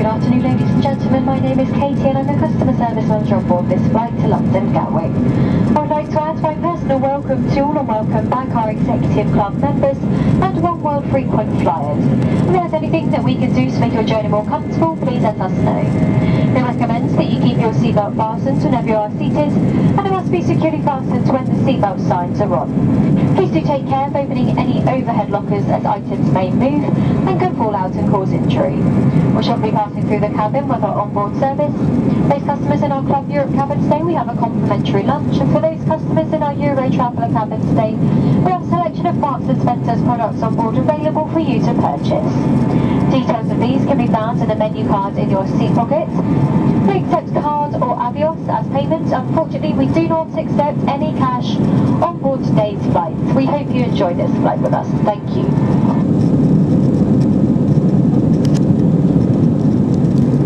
Good afternoon, ladies and gentlemen. My name is Katie and I'm the customer service manager on board this flight to London Gatwick. I would like to add my personal welcome to all and welcome back our executive club members and One World frequent flyers. If there's anything that we can do to make your journey more comfortable, please let us know. We recommend that you keep your seatbelt fastened whenever you are seated, and it must be securely fastened when the seatbelt signs are on. Please do take care of opening any overhead lockers as items may move and can fall out and cause injury. We shall be passing through the cabin with our onboard service. Those customers in our Club Europe cabin stay, we have a complimentary lunch, and for those customers in our Euro Traveller cabin stay, we have a selection of Marks & Spencer's products on board available for you to purchase. Details of these can be found in the menu card in your seat pocket. We accept card or Avios as payment. Unfortunately, we do not accept any cash on board today's flight. We hope you enjoy this flight with us. Thank you.